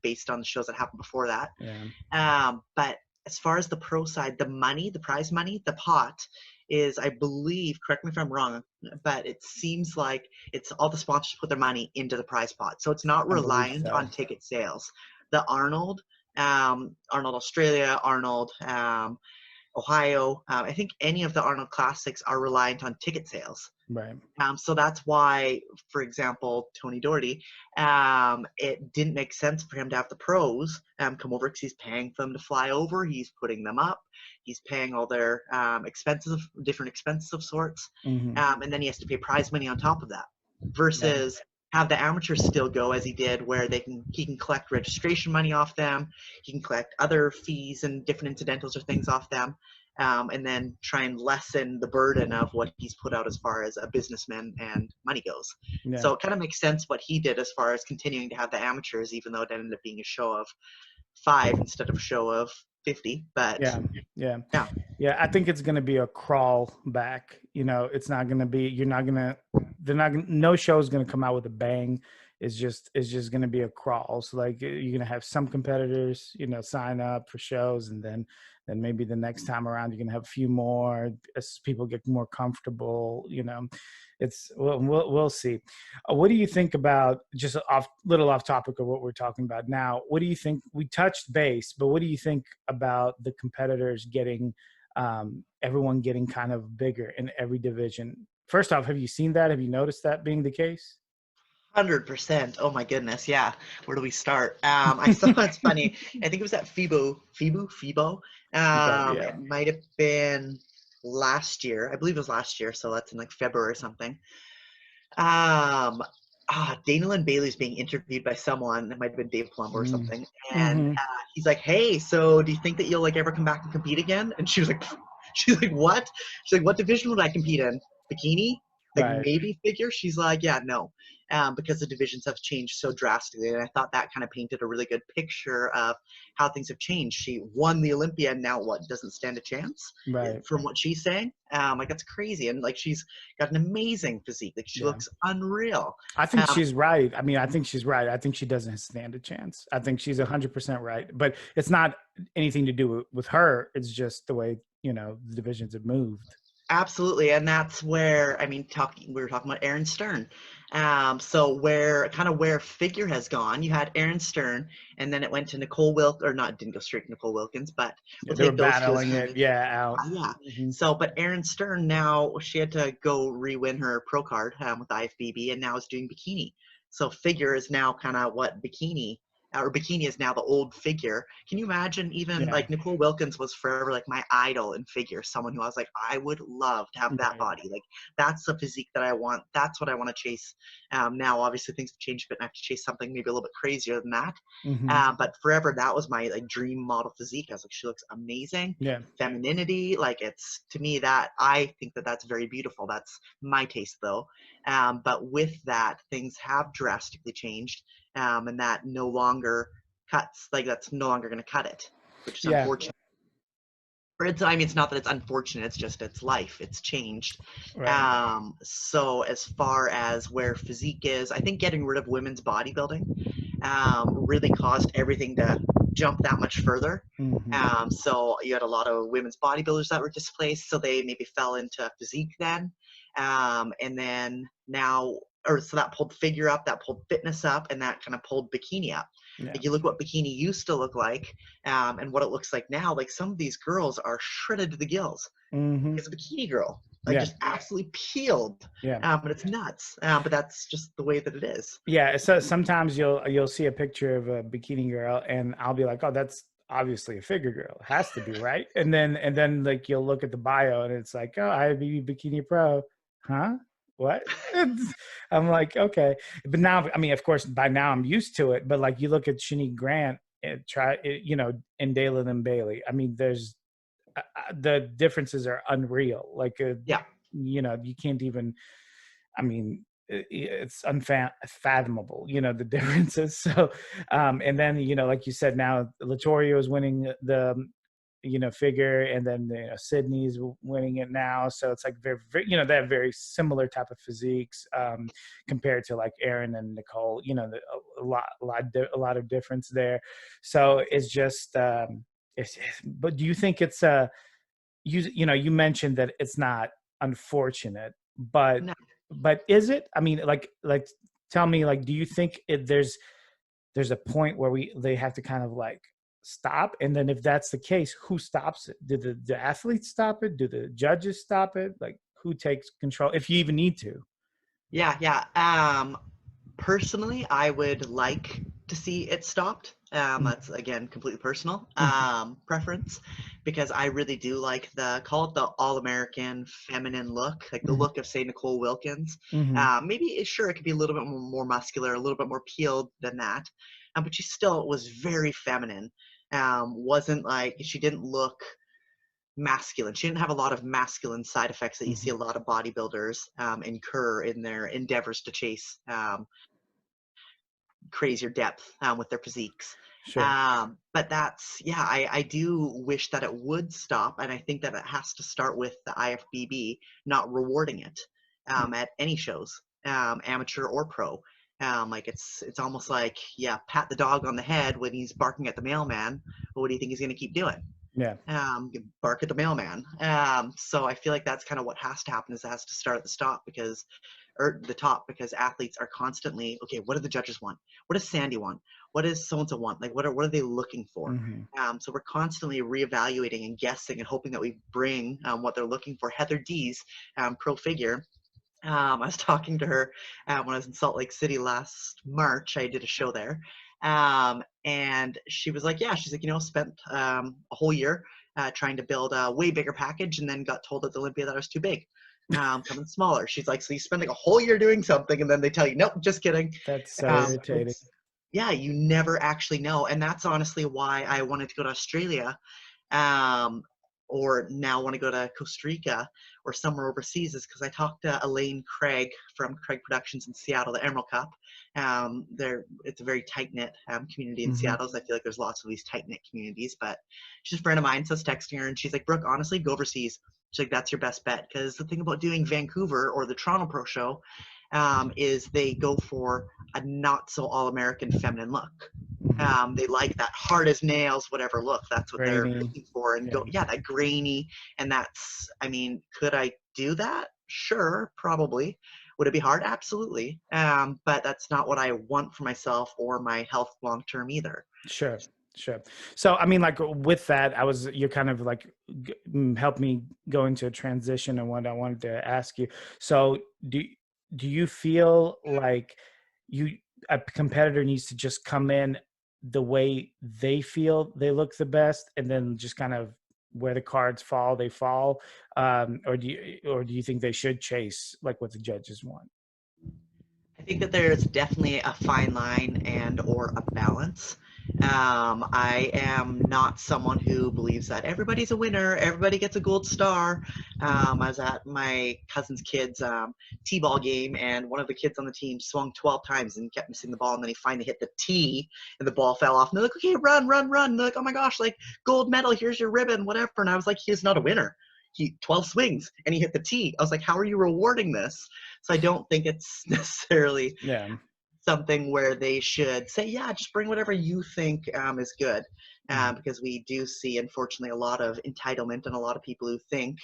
based on the shows that happened before that. Yeah. But as far as the pro side, the prize money, the pot is, I believe, correct me if I'm wrong, but it seems like it's all the sponsors put their money into the prize pot. So it's not I believe reliant so. on ticket sales. The Arnold Australia, Arnold Ohio, I think any of the Arnold Classics are reliant on ticket sales. Right. So that's why, for example, Tony Doherty, it didn't make sense for him to have the pros come over, because he's paying for them to fly over. He's putting them up. He's paying all their different expenses of sorts. Mm-hmm. And then he has to pay prize money on top of that. Versus have the amateurs still go as he did, where he can collect registration money off them. He can collect other fees and different incidentals or things off them. And then try and lessen the burden of what he's put out as far as a businessman and money goes. Yeah. So it kind of makes sense what he did as far as continuing to have the amateurs, even though it ended up being a show of 5 instead of a show of 50. But yeah, I think it's going to be a crawl back. It's not going to be, no show is going to come out with a bang. It's just going to be a crawl. So like, you're going to have some competitors, sign up for shows, and then maybe the next time around, you're going to have a few more as people get more comfortable. We'll see. What do you think about, just off topic of what we're talking about now? What do you think? We touched base, but what do you think about the competitors getting, everyone getting kind of bigger in every division? First off, have you seen that? Have you noticed that being the case? 100%. Oh my goodness. Yeah. Where do we start? I saw, it's funny. I think it was at FIBO. Yeah. It might have been last year. I believe it was last year. So that's in like February or something. Dana Lynn Bailey's being interviewed by someone. It might have been Dave Palumbo or something. And he's like, "Hey, so do you think that you'll like ever come back and compete again?" And she was like, "What?" She's like, "What division would I compete in? Bikini? Like Right. maybe figure?" She's like, "Yeah, no." Because the divisions have changed so drastically. And I thought that kind of painted a really good picture of how things have changed. She won the Olympia, and now what? Doesn't stand a chance, Right. from what she's saying. Like, that's crazy. And like, she's got an amazing physique. Like, she looks unreal. I think she's right. I mean, I think she's right. I think she doesn't stand a chance. I think she's 100% right. But it's not anything to do with her. It's just the way, the divisions have moved. Absolutely, and that's where, I mean, we were talking about Aaron Stern. So where figure has gone, you had Aaron Stern, and then it went to Nicole Wilk, or not, didn't go straight to Nicole Wilkins, but Yeah, we'll they were take those two as battling kind it, of, yeah, out. yeah. Hmm. So, but Aaron Stern now, she had to go re-win her pro card with IFBB, and now is doing bikini. So figure is now kind of what bikini, or bikini is now the old figure. Can you imagine, even Yeah, like Nicole Wilkins was forever like my idol in figure, someone who I was like, I would love to have that right. body. Like that's the physique that I want. That's what I want to chase. Now, obviously things have changed a bit and I have to chase something maybe a little bit crazier than that. Hmm. But forever, that was my like dream model physique. I was like, she looks amazing. Yeah, Femininity, like it's, to me, that I think that that's very beautiful. That's my taste though. But with that, things have drastically changed, and that no longer cuts. Like that's no longer going to cut it, which is yeah, unfortunate. Or it's, I mean, it's not that it's unfortunate. It's just it's life. It's changed. right. So as far as where physique is, I think getting rid of women's bodybuilding really caused everything to jump that much further. Hmm. So you had a lot of women's bodybuilders that were displaced, so they maybe fell into physique then, and then now, or so that pulled figure up, that pulled fitness up, and that kind of pulled bikini up. Yeah. Like you look what bikini used to look like, and what it looks like now. Like some of these girls are shredded to the gills. Hmm. It's a bikini girl, like Yeah, just absolutely peeled, yeah. but it's nuts. But that's just the way that it is. Yeah, so sometimes you'll see a picture of a bikini girl, and I'll be like, "Oh, that's obviously a figure girl. It has to be, right?" And then like you'll look at the bio, and it's like, "Oh, IFBB Bikini Pro, huh? What?" I'm like, "Okay," but now, I mean, of course, by now I'm used to it. But like you look at Shanique Grant, and and Dalen and Bailey. I mean, there's the differences are unreal. Like, Yeah. you can't even. I mean, it's unfathomable, the differences. So, and then, like you said, now Latorio is winning the, figure, and then, Sydney's winning it now. So it's like very, very, they have very similar type of physiques, compared to like Aaron and Nicole, a lot of difference there. So it's just, but do you think it's, you mentioned that it's not unfortunate, but No. is it? I mean, like tell me, like, do you think there's a point where they have to kind of like stop? And then if that's the case, who stops it? Do the athletes stop it? Do the judges stop it? Like, who takes control, if you even need to? Yeah, yeah. Personally, I would like to see it stopped. That's again completely personal Mhm. preference, because I really do like call it the all-American feminine look, like the Mhm. look of say Nicole Wilkins. Mhm. Maybe sure it could be a little bit more muscular, a little bit more peeled than that, but she still was very feminine. Wasn't like she didn't look masculine. She didn't have a lot of masculine side effects that you see Mhm. a lot of bodybuilders incur in their endeavors to chase crazier depth with their physiques. Sure. But that's, yeah, I do wish that it would stop. And I think that it has to start with the IFBB not rewarding it at any shows, amateur or pro. Like it's almost like, yeah, pat the dog on the head when he's barking at the mailman. But what do you think he's going to keep doing? Yeah. Bark at the mailman. So I feel like that's kind of what has to happen, is it has to start at the stop, because or the top, because athletes are constantly, okay, what do the judges want? What does Sandy want? What does so and so want? Like what are they looking for? Mhm. So we're constantly reevaluating and guessing and hoping that we bring what they're looking for. Heather D's pro figure. I was talking to her when I was in Salt Lake City last March. I did a show there. And she was like, yeah, she's like, spent a whole year trying to build a way bigger package, and then got told at the Olympia that I was too big, something smaller. She's like, so you spend like a whole year doing something, and then they tell you, nope, just kidding. That's so irritating. Yeah, you never actually know. And that's honestly why I wanted to go to Australia, um, or now want to go to Costa Rica or somewhere overseas, is because I talked to Elaine Craig from Craig Productions in Seattle, the Emerald Cup. It's a very tight knit community in Mhm. Seattle. So I feel like there's lots of these tight knit communities. But she's a friend of mine, so I was texting her, and she's like, Brooke, honestly, go overseas. She's like, that's your best bet, because the thing about doing Vancouver or the Toronto Pro Show is they go for a not so all American feminine look. Mhm. They like that hard as nails, whatever look. That's what they're Grainy. looking for. And Yeah. go, yeah, that grainy. And that's, I mean, could I do that? Sure, probably. Would it be hard? Absolutely. But that's not what I want for myself or my health long term either. Sure, sure. So, I mean, like with that, you're kind of like helped me go into a transition and what I wanted to ask you. So, do you feel like you a competitor needs to just come in the way they feel they look the best, and then just kind of where the cards fall, they fall, or do you think they should chase like what the judges want? I think that there's definitely a fine line and or a balance. I am not someone who believes that everybody's a winner, everybody gets a gold star. I was at my cousin's kid's t-ball game, and one of the kids on the team swung 12 times and kept missing the ball, and then he finally hit the tee, and the ball fell off. And they're like, "Okay, run, run, run!" And they're like, "Oh my gosh, like gold medal, here's your ribbon, whatever." And I was like, "He's not a winner. He 12 swings and he hit the tee." I was like, "How are you rewarding this?" So I don't think it's necessarily Yeah. something where they should say, yeah, just bring whatever you think is good. Mhm. Because we do see, unfortunately, a lot of entitlement and a lot of people who think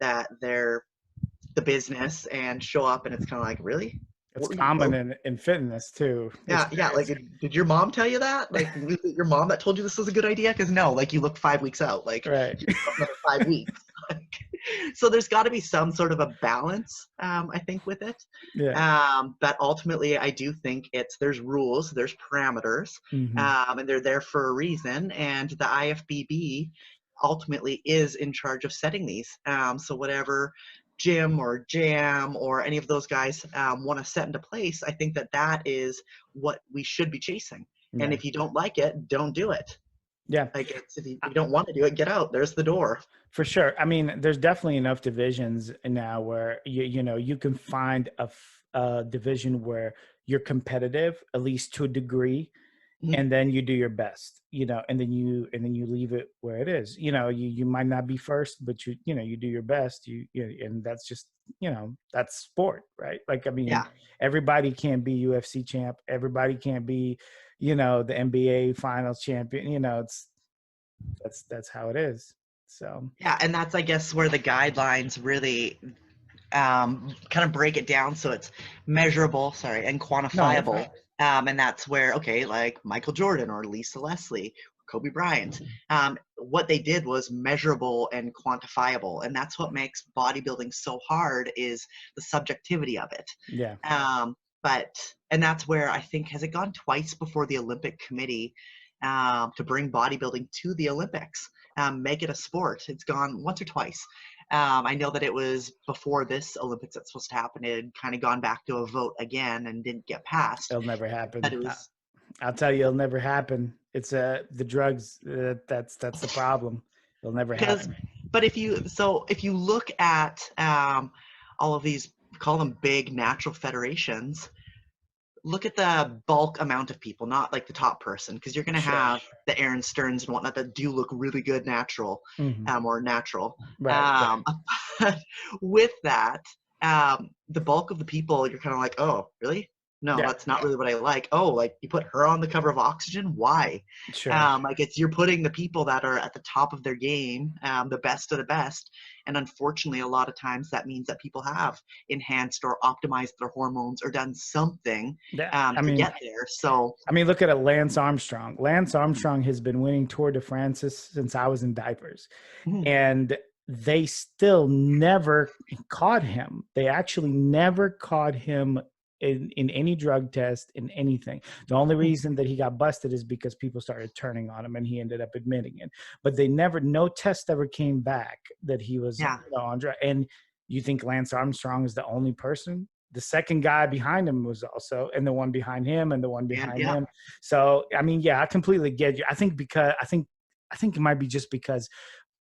that they're the business and show up, and it's kind of like, really? It's What were you, common in fitness too. yeah, yeah. Like, did your mom tell you that? Like, was it your mom that told you this was a good idea? Because no, like, you look 5 weeks out. Like, Right. you have another 5 weeks. So there's got to be some sort of a balance, I think, with it. Yeah. But ultimately, I do think there's rules, there's parameters, Mhm. and they're there for a reason. And the IFBB ultimately is in charge of setting these. So whatever Jim or Jam or any of those guys want to set into place, I think that is what we should be chasing. And Yeah. if you don't like it, don't do it. Yeah. Like, if you Uh, don't want to do it, get out. There's the door. For sure. I mean, there's definitely enough divisions now where you can find a division where you're competitive at least to a degree, Mhm. and then you do your best, and then you leave it where it is. You might not be first, but you do your best. And that's just, that's sport, right? Like, I mean, Yeah. everybody can't be UFC champ. Everybody can't be, the NBA finals champion. That's how it is. So Yeah, and that's, I guess, where the guidelines really kind of break it down so it's measurable, sorry, and no, you're fine. quantifiable. And that's where, okay, like Michael Jordan or Lisa Leslie, Kobe Bryant, what they did was measurable and quantifiable, and that's what makes bodybuilding so hard is the subjectivity of it. Yeah. Um, but and that's where I think has it gone twice before the Olympic Committee to bring bodybuilding to the Olympics, make it a sport. It's gone once or twice. I know that it was before this Olympics that's supposed to happen. It had kind of gone back to a vote again and didn't get passed. It'll never But happen. it was I'll tell you, it'll never happen. It's the drugs. That's the problem. It'll never because, happen. but if you look at all of these, call them big natural federations, look at the bulk amount of people, not like the top person, because you're going to Sure. have the Aaron Stearns and whatnot that do look really good natural, Hmm. or natural. Right. Right. Um, but with that, the bulk of the people, you're kind of like, oh, really? No, Yeah. that's not really what I like. Oh, like you put her on the cover of Oxygen? Why? Sure. Like you're putting the people that are at the top of their game, the best of the best. And unfortunately, a lot of times that means that people have enhanced or optimized their hormones or done something Yeah. I to mean, get there. So, look at it, Lance Armstrong. Lance Armstrong has been winning Tour de France since I was in diapers, mhm, and they still never caught him. They actually never caught him in any drug test, in anything. The only mhm, reason that he got busted is because people started turning on him, and he ended up admitting it. But no test ever came back that he was, yeah, on drug. And you think Lance Armstrong is the only person? The second guy behind him was also, and the one behind him, and the one and behind yeah, him. So I mean, yeah, I completely get you. I think it might be just because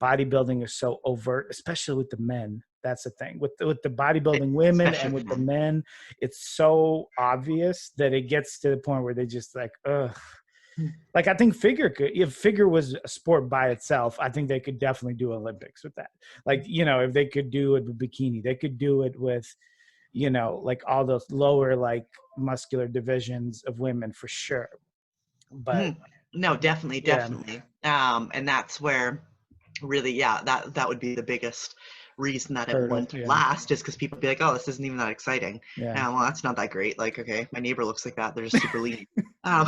bodybuilding is so overt, especially with the men. That's the thing with the bodybuilding women especially and with with the the men. men. It's so obvious that it gets to the point where they just like, ugh. Mhm. Like, I think if figure was a sport by itself, I think they could definitely do Olympics with that. Like, if they could do it with bikini, they could do it with, like all those lower, like muscular divisions of women for sure. But Mhm. No, definitely, yeah, definitely. And that's where really, yeah, that would be the biggest reason that it Heard of, wouldn't yeah. last is because people would be like, oh, this isn't even that exciting. Yeah. Well, that's not that great. Like, okay, my neighbor looks like that. They're just super lean. Um,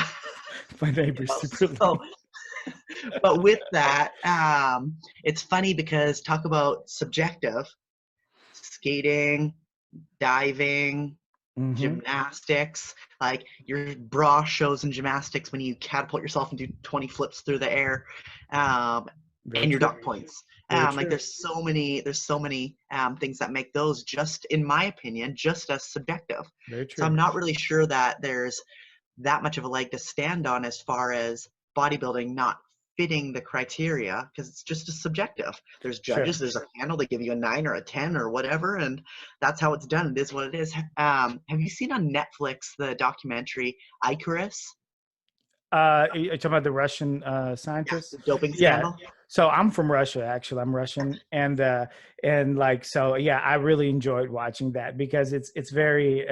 My you neighbor's know, super so, lean. but with that, it's funny because talk about subjective skating, diving, Mm-hmm. gymnastics. Like your bra shows in gymnastics when you catapult yourself and do 20 flips through the air, Very and your true. dock points. Very Like true. there's so many things that make those, just in my opinion, just as subjective. Very So true. I'm not really sure that there's that much of a leg to stand on as far as bodybuilding not fitting the criteria, because it's just a subjective. There's Sure. judges, there's a panel, they give you a 9 or a 10 or whatever, and that's how it's done. It is what it is. Have you seen on Netflix the documentary Icarus? You're talking about the Russian Yeah, scientists? the doping Yeah. scandal. So I'm from Russia, actually. I'm Russian, and like, so yeah, I really enjoyed watching that because it's very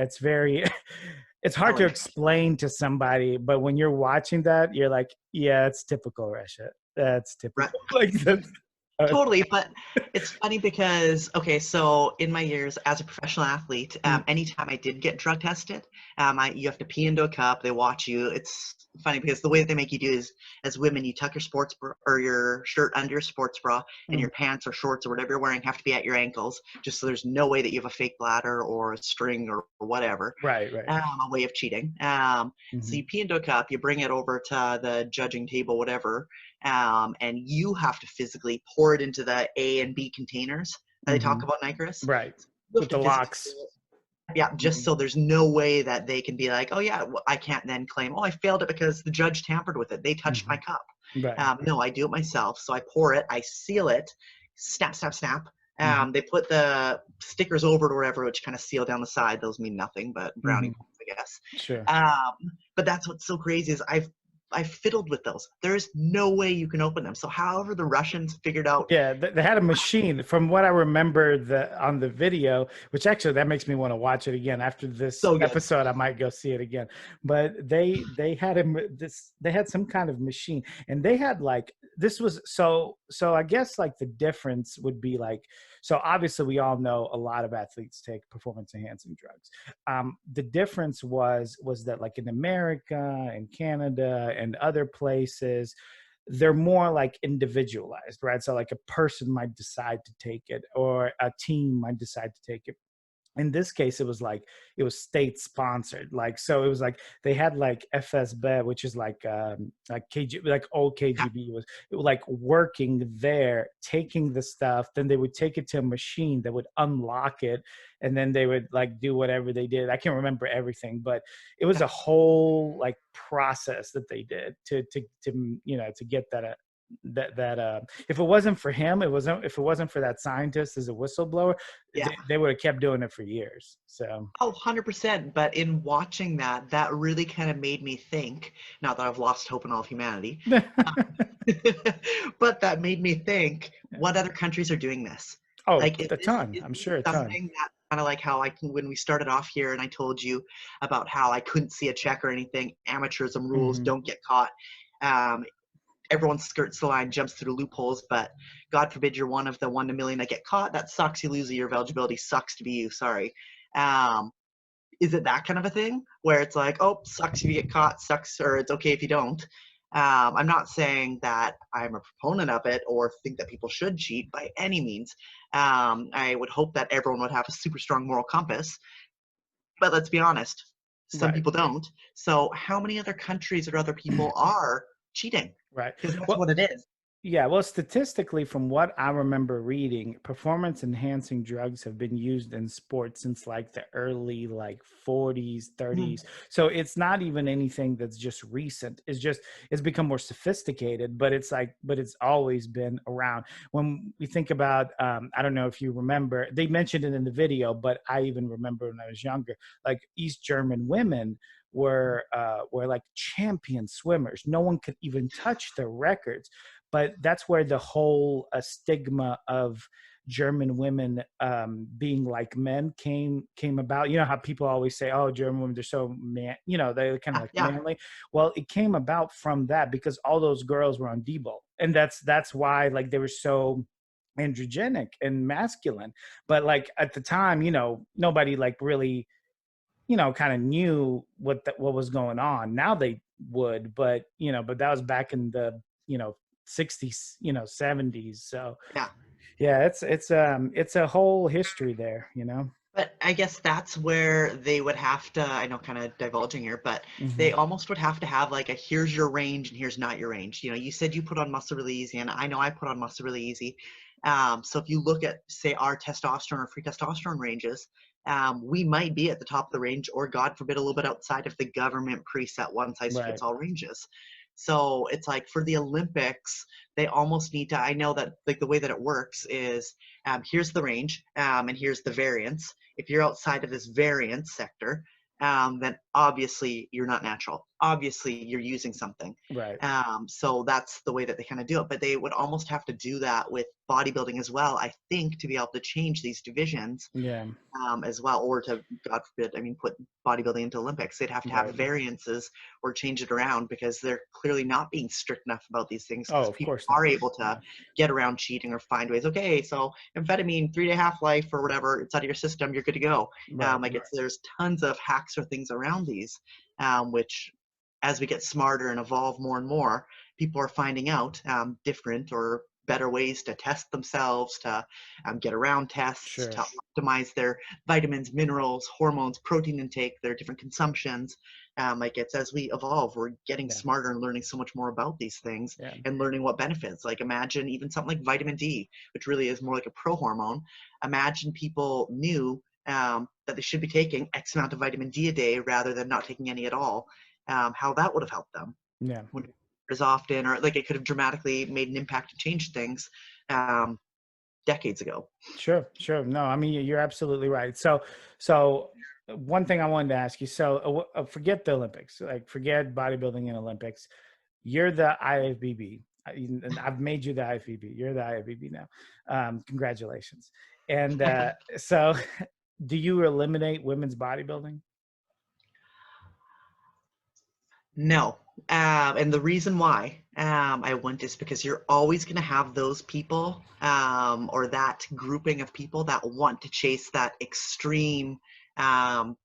it's hard to Telling. explain to somebody, but when you're watching that, you're like, yeah, it's typical Russia. That's Right. typical. Like that. Totally, but it's funny because, okay, so in my years as a professional athlete, anytime I did get drug tested, you have to pee into a cup. They watch you. It's funny because the way that they make you do is, as women, you tuck your sports bra or your shirt under your sports bra, and your pants or shorts or whatever you're wearing have to be at your ankles, just so there's no way that you have a fake bladder or a string or whatever. Right, right. A way of cheating. So Hmm. you pee into a cup, you bring it over to the judging table, whatever, and you have to physically pour it into the A and B containers that they Hmm. talk about in Icarus. Right. You have With to the physically locks. do it. Yeah, just Hmm. so there's no way that they can be like, oh yeah, I can't then claim, oh, I failed it because the judge tampered with it. They touched Hmm. my cup. Right. No, I do it myself. So I pour it, I seal it, snap, snap, snap. Hmm. They put the stickers over it or whatever, which kind of seal down the side. Those mean nothing, but brownie Hmm. points, I guess. Sure. But that's what's so crazy is I've fiddled with those. There's no way you can open them. So however the Russians figured out. Yeah, they had a machine. From what I remember on the video, which actually that makes me want to watch it again after this So good. episode. I might go see it again. But they had some kind of machine, and they had like this was so I guess like the difference would be like, so obviously we all know a lot of athletes take performance enhancing drugs. The difference was that like in America and Canada and other places, they're more like individualized, right? So like a person might decide to take it, or a team might decide to take it. In this case, it was like it was state sponsored. Like, so it was like they had like FSB, which is like KG, like old Yeah, KGB was, it was like working there, taking the stuff. Then they would take it to a machine that would unlock it, and then they would like do whatever they did. I can't remember everything, but it was yeah. a whole like process that they did to get that if it wasn't for him, if it wasn't for that scientist as a whistleblower, Yeah. they would have kept doing it for years. So Oh, 100%. But in watching that, that really kind of made me think, not that I've lost hope in all of humanity, but that made me think, what other countries are doing this? oh, Like, a ton, is I'm this sure a ton. something that kind of like how when we started off here and I told you about how I couldn't see a check or anything, amateurism rules, Hmm. don't get caught. Um, Everyone skirts the line, jumps through loopholes, but God forbid you're one of the 1 in a million that get caught. That sucks. You lose a year of eligibility. Sucks to be you. Sorry. Um, is it that kind of a thing where it's like, oh, sucks if you get caught, sucks, or it's okay if you don't? I'm not saying that I'm a proponent of it or think that people should cheat by any means. I would hope that everyone would have a super strong moral compass, but let's be honest, some Right. people don't. So, how many other countries or other people are cheating? Right. Because that's Well, what it is. yeah, well, statistically, from what I remember reading, performance enhancing drugs have been used in sports since like the early like 40s, Mhm. 30s. So it's not even anything that's just recent. It's become more sophisticated, but it's always been around. When we think about, I don't know if you remember, they mentioned it in the video, but I even remember when I was younger, like East German women were like champion swimmers. No one could even touch their records, but that's where the whole stigma of German women being like men came about. You know how people always say, "Oh, German women, they're so man," they're kind of Yeah, like yeah, manly. Well, it came about from that because all those girls were on Debo, and that's why like they were so androgenic and masculine. But like at the time, nobody like really, kind of knew what was going on. Now they would, but that was back in the, 60s, 70s. So Yeah. yeah, it's a whole history there. But I guess that's where they would have to, I know kind of divulging here, but Hmm. they almost would have to have like a here's your range and here's not your range. You said you put on muscle really easy, and I know I put on muscle really easy. So if you look at, say, our testosterone or free testosterone ranges, we might be at the top of the range, or God forbid, a little bit outside if the government preset one size Right. fits all ranges. So it's like for the Olympics, they almost need to, I know that like the way that it works is here's the range and here's the variance. If you're outside of this variance sector, then obviously you're not natural. Obviously you're using something. Right. So that's the way that they kind of do it. But they would almost have to do that with bodybuilding as well, I think, to be able to change these divisions Yeah. as well, or to, God forbid, I mean, put bodybuilding into Olympics. They'd have to have Right. variances or change it around because they're clearly not being strict enough about these things Oh, because of people course are not. able to get around cheating or find ways. Okay, so amphetamine, 3-day half-life or whatever, it's out of your system, you're good to go. Right. Like there's tons of hacks or things around these, which as we get smarter and evolve more and more, people are finding out different or better ways to test themselves, to get around tests, Sure. to optimize their vitamins, minerals, hormones, protein intake, their different consumptions. Like it's as we evolve, we're getting Yeah. smarter and learning so much more about these things Yeah. and learning what benefits. Like imagine even something like vitamin D, which really is more like a prohormone. Imagine people knew that they should be taking X amount of vitamin D a day rather than not taking any at all. How that would have helped them. Yeah. Wouldn't as often, or like it could have dramatically made an impact and changed things um, decades ago. Sure. Sure. No, I mean, you're absolutely right. So one thing I wanted to ask you. So forget the Olympics, like forget bodybuilding and Olympics. You're the IFBB, and I've made you the IFBB. You're the IFBB now. Congratulations. And so, do you eliminate women's bodybuilding? No. And the reason why I wouldn't is because you're always going to have those people or that grouping of people that want to chase um,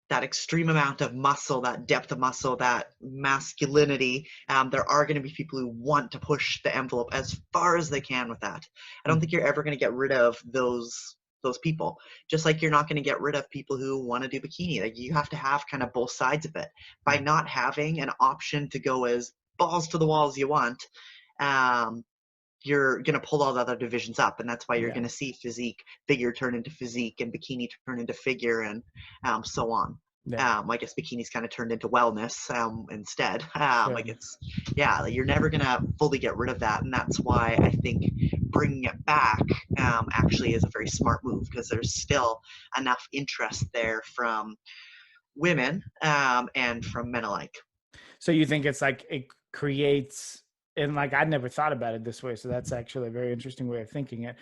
that extreme amount of muscle, that depth of muscle, that masculinity. There are going to be people who want to push the envelope as far as they can with that. I don't think Mhm. you're ever going to get rid of those people. Just like you're not going to get rid of people who want to do bikini. Like you have to have kind of both sides of it. By Mhm. not having an option to go as balls to the wall as you want, um, you're going to pull all the other divisions up, and that's why you're Yeah. going to see figure turn into physique, and bikini turn into figure, and so on. Yeah. I guess bikini's kind of turned into wellness instead. Sure. Like it's, yeah, like you're never gonna fully get rid of that, and that's why I think bringing it back actually is a very smart move because there's still enough interest there from women and from men alike. So you think it's like it creates, and like I never thought about it this way. So that's actually a very interesting way of thinking it.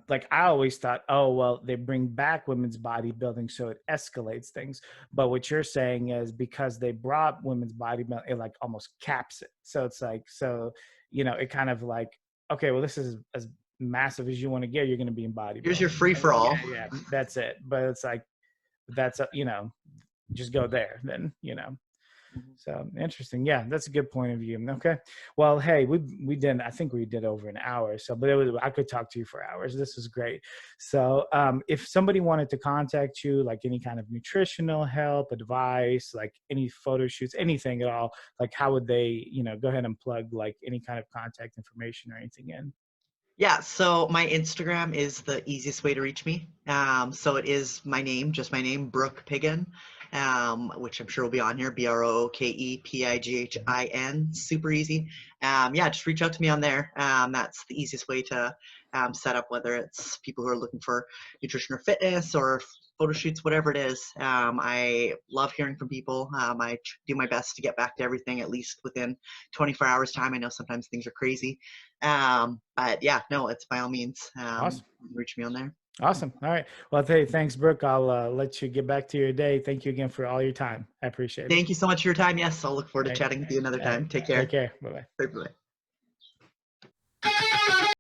Like I always thought, oh well, they bring back women's bodybuilding, so it escalates things. But what you're saying is because they brought women's bodybuilding, it like almost caps it. So it's like, it kind of like, okay, well, this is as massive as you want to get. You're going to be in Here's your bodybuilding. free for all. Yeah, yeah, that's it. But it's like that's just go there then. So interesting. Yeah, that's a good point of view. Okay. Well, hey, we did. I think we did over an hour. So, but I could talk to you for hours. This is great. So, if somebody wanted to contact you, like any kind of nutritional help, advice, like any photo shoots, anything at all, like how would they, go ahead and plug like any kind of contact information or anything in? Yeah, so my Instagram is the easiest way to reach me. So it is my name, just my name, Brooke Pighin, which I'm sure will be on here, BROOKEPIGHIN, super easy. Yeah, just reach out to me on there. That's the easiest way to set up, whether it's people who are looking for nutrition or fitness or photo shoots, whatever it is. I love hearing from people. I do my best to get back to everything at least within 24 hours time. I know sometimes things are crazy. But yeah, no, it's by all means, Awesome. reach me on there. Awesome. All right. Well, hey, thanks, Brooke. I'll let you get back to your day. Thank you again for all your time. I appreciate it. Thank you so much for your time. Yes, I'll look forward to All right. chatting with you another All right. time. Take Take care. care. Bye bye. Bye-bye.